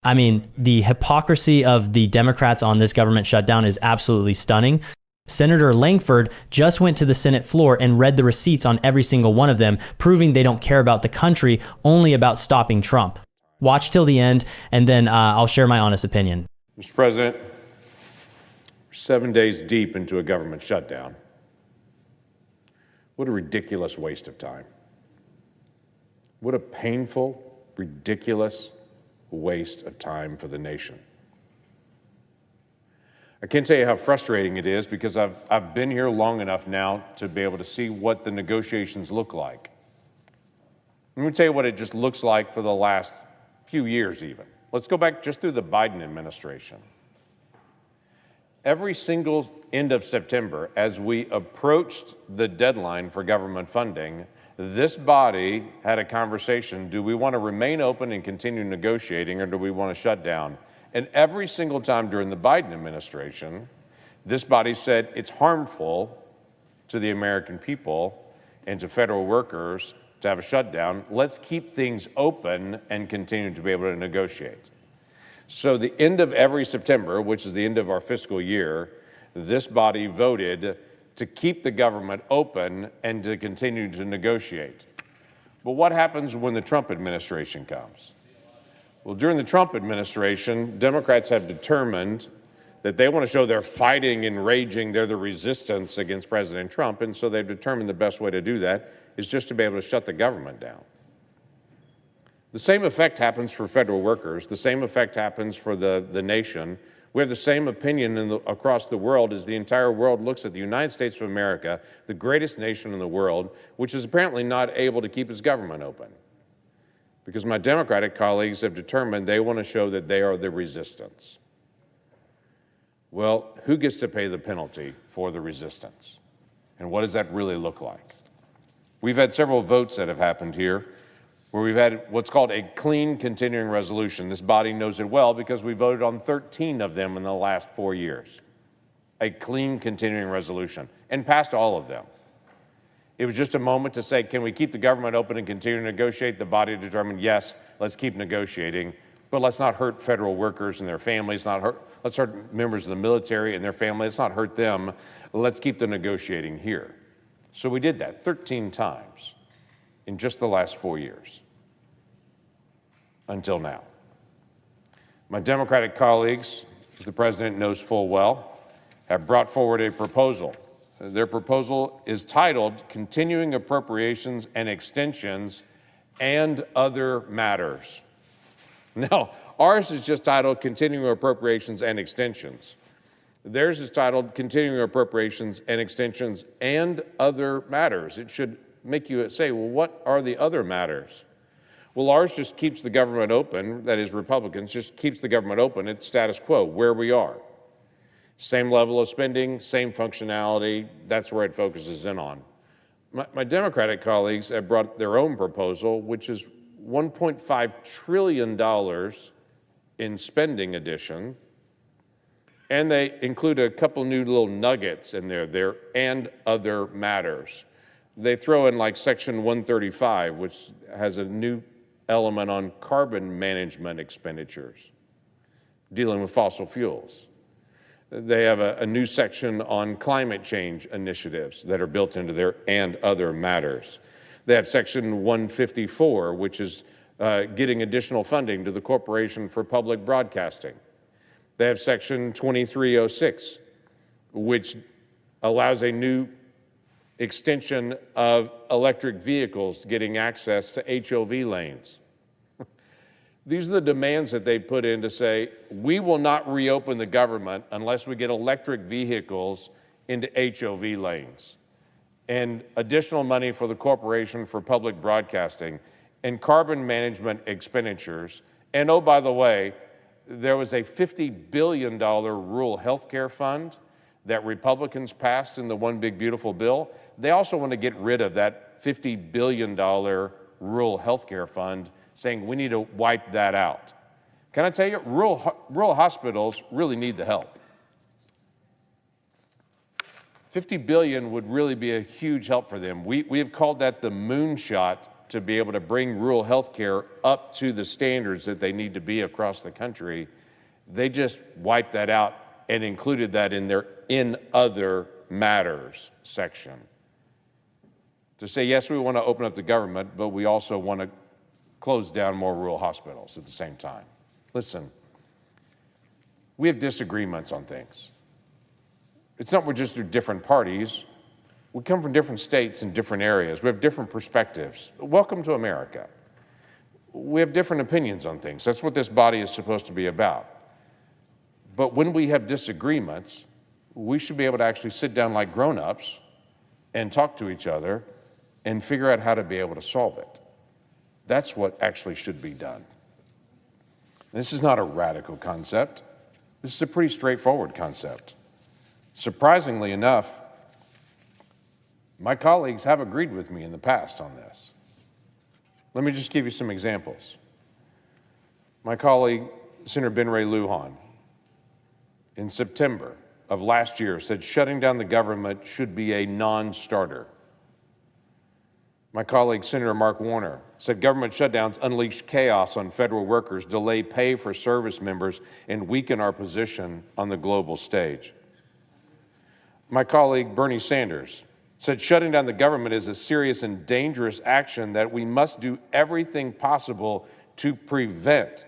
I mean, the hypocrisy of the Democrats on this government shutdown is absolutely stunning. Senator Lankford just went to the Senate floor and read the receipts on every single one of them, proving they don't care about the country, only about stopping Trump. Watch till the end, and then I'll share my honest opinion. Mr. President, we're 7 days deep into a government shutdown. What a ridiculous waste of time. What a painful, ridiculous waste of time for the nation. I can't tell you how frustrating it is because I've been here long enough now to be able to see what the negotiations look like. Let me tell you what it just looks like for the last few years even. Let's go back just through the Biden administration. Every single end of September, as we approached the deadline for government funding, this body had a conversation. Do we want to remain open and continue negotiating, or do we want to shut down? And every single time during the Biden administration, this body said it's harmful to the American people and to federal workers to have a shutdown. Let's keep things open and continue to be able to negotiate. So the end of every September, which is the end of our fiscal year, this body voted to keep the government open and to continue to negotiate. But what happens when the Trump administration comes? Well, during the Trump administration, Democrats have determined that they want to show they're fighting and raging, they're the resistance against President Trump, and so they've determined the best way to do that is just to be able to shut the government down. The same effect happens for federal workers. The same effect happens for the nation. We have the same opinion across the world as the entire world looks at the United States of America, the greatest nation in the world, which is apparently not able to keep its government open. Because my Democratic colleagues have determined they want to show that they are the resistance. Well, who gets to pay the penalty for the resistance? And what does that really look like? We've had several votes that have happened here where we've had what's called a clean continuing resolution. This body knows it well because we voted on 13 of them in the last 4 years. A clean continuing resolution, and passed all of them. It was just a moment to say, can we keep the government open and continue to negotiate? The body determined, yes, let's keep negotiating, but let's not hurt federal workers and their families, let's hurt members of the military and their families, let's not hurt them. Let's keep the negotiating here. So we did that 13 times in just the last 4 years, until now. My Democratic colleagues, as the president knows full well, have brought forward a proposal. Their proposal is titled Continuing Appropriations and Extensions and Other Matters. Now, ours is just titled Continuing Appropriations and Extensions. Theirs is titled Continuing Appropriations and Extensions and Other Matters. It should make you say, well, what are the other matters? Well, ours just keeps the government open, that is, Republicans, just keeps the government open at status quo, where we are. Same level of spending, same functionality, that's where it focuses in on. My Democratic colleagues have brought their own proposal, which is $1.5 trillion in spending addition, and they include a couple new little nuggets in there, and other matters. They throw in like Section 135, which has a new element on carbon management expenditures, dealing with fossil fuels. They have a new section on climate change initiatives that are built into their and other matters. They have Section 154, which is getting additional funding to the Corporation for Public Broadcasting. They have Section 2306, which allows a new extension of electric vehicles getting access to HOV lanes. These are the demands that they put in to say, we will not reopen the government unless we get electric vehicles into HOV lanes, and additional money for the Corporation for Public Broadcasting, and carbon management expenditures. And oh, by the way, there was a $50 billion rural health care fund that Republicans passed in the One Big Beautiful Bill. They also want to get rid of that $50 billion rural health care fund, saying we need to wipe that out. Can I tell you, rural hospitals really need the help. $50 billion would really be a huge help for them. We have called that the moonshot to be able to bring rural health care up to the standards that they need to be across the country, they just wiped that out and included that in their "in other matters" section. To say, yes, we want to open up the government, but we also want to close down more rural hospitals at the same time. Listen, we have disagreements on things. It's not we're just different parties. We come from different states and different areas. We have different perspectives. Welcome to America. We have different opinions on things. That's what this body is supposed to be about. But when we have disagreements, we should be able to actually sit down like grown-ups and talk to each other and figure out how to be able to solve it. That's what actually should be done. This is not a radical concept. This is a pretty straightforward concept. Surprisingly enough, my colleagues have agreed with me in the past on this. Let me just give you some examples. My colleague, Senator Ben Ray Lujan, in September of last year said shutting down the government should be a non-starter. My colleague, Senator Mark Warner, said government shutdowns unleash chaos on federal workers, delay pay for service members, and weaken our position on the global stage. My colleague, Bernie Sanders, said shutting down the government is a serious and dangerous action that we must do everything possible to prevent.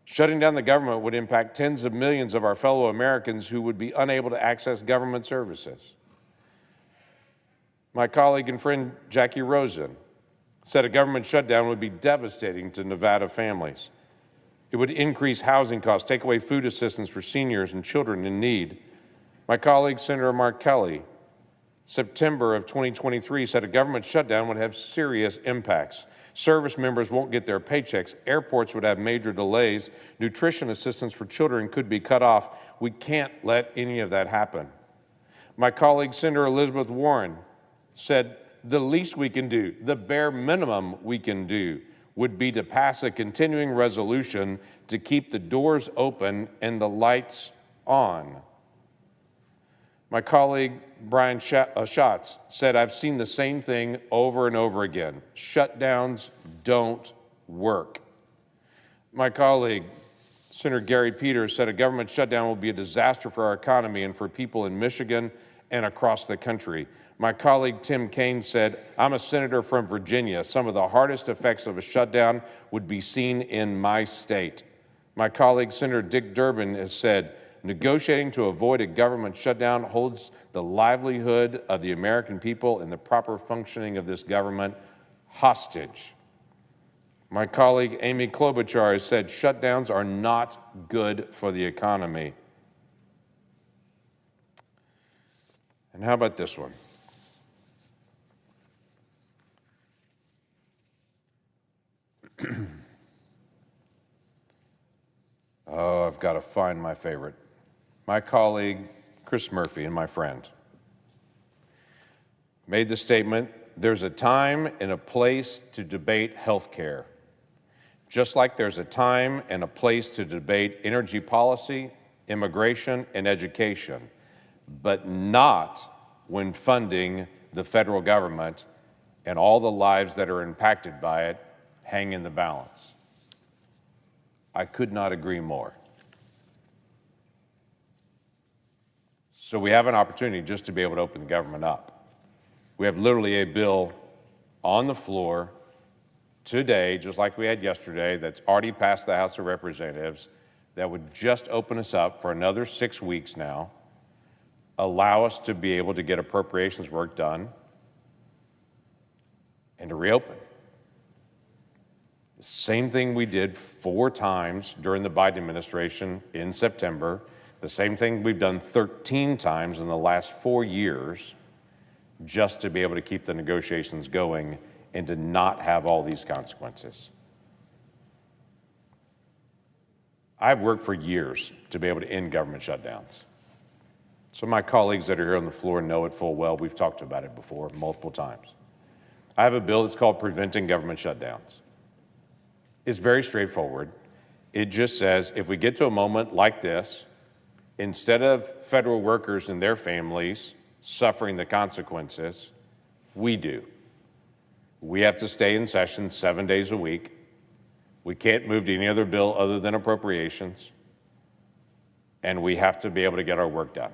Shutting down the government would impact tens of millions of our fellow Americans who would be unable to access government services. My colleague and friend Jackie Rosen said a government shutdown would be devastating to Nevada families. It would increase housing costs, take away food assistance for seniors and children in need. My colleague, Senator Mark Kelly, September of 2023, said a government shutdown would have serious impacts. Service members won't get their paychecks. Airports would have major delays. Nutrition assistance for children could be cut off. We can't let any of that happen. My colleague, Senator Elizabeth Warren, said the least we can do, the bare minimum we can do, would be to pass a continuing resolution to keep the doors open and the lights on. My colleague, Brian Schatz, said, I've seen the same thing over and over again. Shutdowns don't work. My colleague, Senator Gary Peters, said a government shutdown will be a disaster for our economy and for people in Michigan and across the country. My colleague, Tim Kaine, said, I'm a senator from Virginia. Some of the hardest effects of a shutdown would be seen in my state. My colleague, Senator Dick Durbin, has said, negotiating to avoid a government shutdown holds the livelihood of the American people and the proper functioning of this government hostage. My colleague Amy Klobuchar has said shutdowns are not good for the economy. And how about this one? Oh, I've got to find my favorite. My colleague, Chris Murphy, and my friend, made the statement, there's a time and a place to debate health care, just like there's a time and a place to debate energy policy, immigration, and education, but not when funding the federal government and all the lives that are impacted by it hang in the balance. I could not agree more. So we have an opportunity just to be able to open the government up. We have literally a bill on the floor today, just like we had yesterday, that's already passed the House of Representatives, that would just open us up for another 6 weeks now, allow us to be able to get appropriations work done, and to reopen. The same thing we did 4 times during the Biden administration in September, the same thing we've done 13 times in the last 4 years, just to be able to keep the negotiations going and to not have all these consequences. I've worked for years to be able to end government shutdowns. Some of my colleagues that are here on the floor know it full well. We've talked about it before multiple times. I have a bill that's called Preventing Government Shutdowns. It's very straightforward. It just says if we get to a moment like this, instead of federal workers and their families suffering the consequences, we do. We have to stay in session 7 days a week. We can't move to any other bill other than appropriations. And we have to be able to get our work done.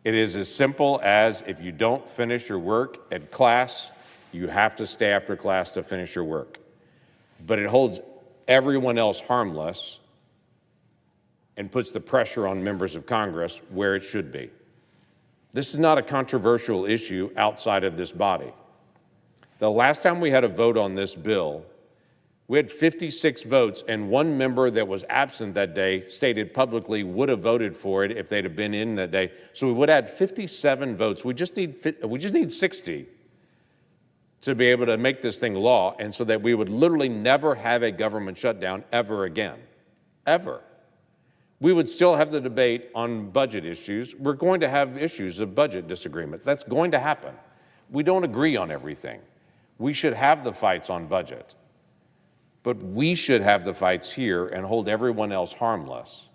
It is as simple as if you don't finish your work at class, you have to stay after class to finish your work. But it holds everyone else harmless and puts the pressure on members of Congress where it should be. This is not a controversial issue outside of this body. The last time we had a vote on this bill, we had 56 votes, and one member that was absent that day stated publicly would have voted for it if they'd have been in that day. So we would add 57 votes. We just need 60 to be able to make this thing law, and so that we would literally never have a government shutdown ever again, ever. We would still have the debate on budget issues. We're going to have issues of budget disagreement. That's going to happen. We don't agree on everything. We should have the fights on budget. But we should have the fights here and hold everyone else harmless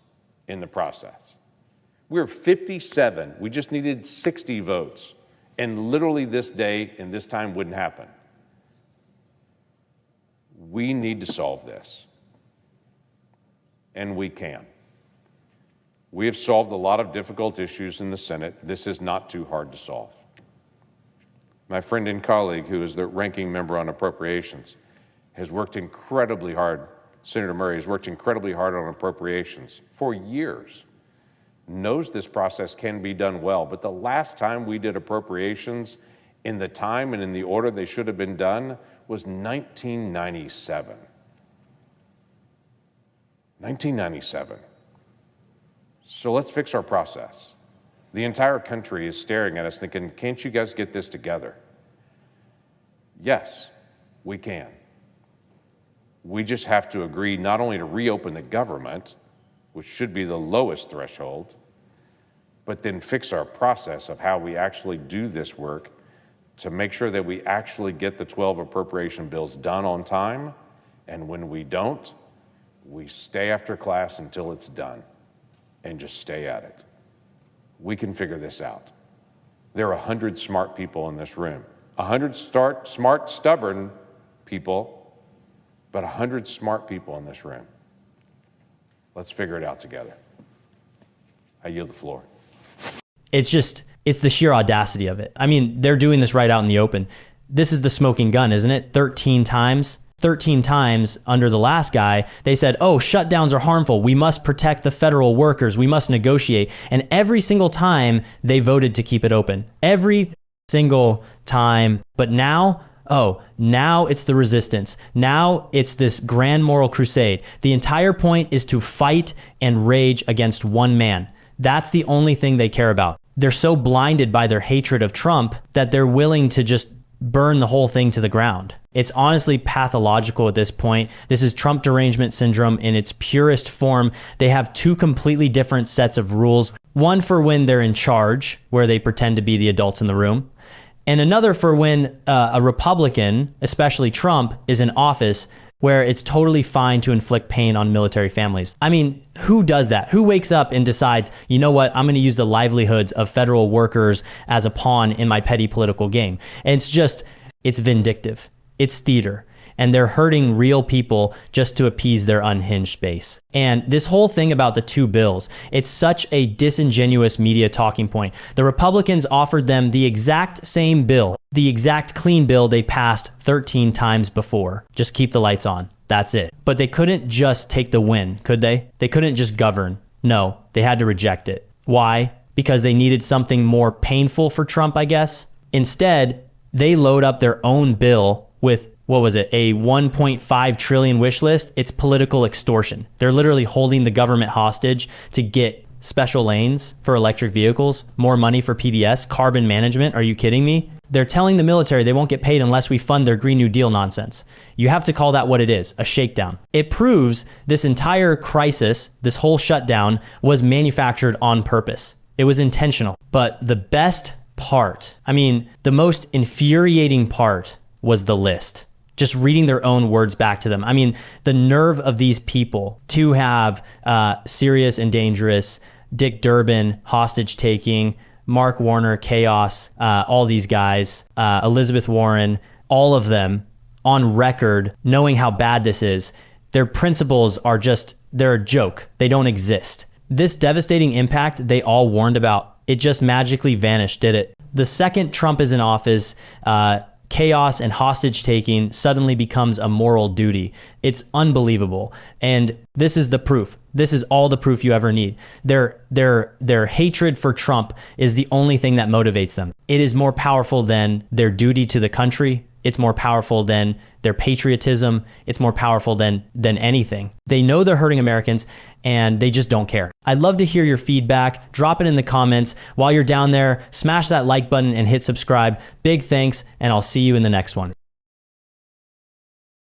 in the process. We're 57. We just needed 60 votes. And literally this day and this time wouldn't happen. We need to solve this. And we can. We have solved a lot of difficult issues in the Senate. This is not too hard to solve. My friend and colleague, who is the ranking member on appropriations, has worked incredibly hard. Senator Murray has worked incredibly hard on appropriations for years, knows this process can be done well. But the last time we did appropriations in the time and in the order they should have been done was 1997. 1997. So let's fix our process. The entire country is staring at us thinking, can't you guys get this together? Yes, we can. We just have to agree not only to reopen the government, which should be the lowest threshold, but then fix our process of how we actually do this work to make sure that we actually get the 12 appropriation bills done on time. And when we don't, we stay after class until it's done and just stay at it. We can figure this out. There are 100 smart people in this room, 100 smart, stubborn people, but 100 smart people in this room. Let's figure it out together. I yield the floor. It's the sheer audacity of it. I mean, they're doing this right out in the open. This is the smoking gun, isn't it? 13 times. 13 times under the last guy, they said, oh, shutdowns are harmful. We must protect the federal workers. We must negotiate. And every single time they voted to keep it open. Every single time. But now, now it's the resistance. Now it's this grand moral crusade. The entire point is to fight and rage against one man. That's the only thing they care about. They're so blinded by their hatred of Trump that they're willing to just burn the whole thing to the ground. It's honestly pathological at this point. This is Trump Derangement Syndrome in its purest form. They have two completely different sets of rules. One for when they're in charge, where they pretend to be the adults in the room. And another for when a Republican, especially Trump, is in office, where it's totally fine to inflict pain on military families. I mean, who does that? Who wakes up and decides, you know what, I'm going to use the livelihoods of federal workers as a pawn in my petty political game? And it's vindictive. It's theater. And they're hurting real people just to appease their unhinged base. And this whole thing about the two bills, it's such a disingenuous media talking point. The Republicans offered them the exact same bill, the exact clean bill they passed 13 times before. Just keep the lights on. That's it. But they couldn't just take the win, could they? They couldn't just govern. No, they had to reject it. Why? Because they needed something more painful for Trump, I guess. Instead, they load up their own bill with a 1.5 trillion wish list. It's political extortion. They're literally holding the government hostage to get special lanes for electric vehicles, more money for PBS, carbon management. Are you kidding me? They're telling the military they won't get paid unless we fund their Green New Deal nonsense. You have to call that what it is, a shakedown. It proves this entire crisis, this whole shutdown, was manufactured on purpose. It was intentional. But the best part, the most infuriating part was the list. Just reading their own words back to them. The nerve of these people to have serious and dangerous, Dick Durbin, hostage taking, Mark Warner, chaos, all these guys, Elizabeth Warren, all of them on record, knowing how bad this is. Their principles are just, they're a joke. They don't exist. This devastating impact they all warned about, it just magically vanished, did it? The second Trump is in office, chaos and hostage taking suddenly becomes a moral duty. It's unbelievable. And this is the proof. This is all the proof you ever need. Their hatred for Trump is the only thing that motivates them. It is more powerful than their duty to the country. It's more powerful than their patriotism. It's more powerful than anything. They know they're hurting Americans and they just don't care. I'd love to hear your feedback. Drop it in the comments. While you're down there, smash that like button and hit subscribe. Big thanks, and I'll see you in the next one.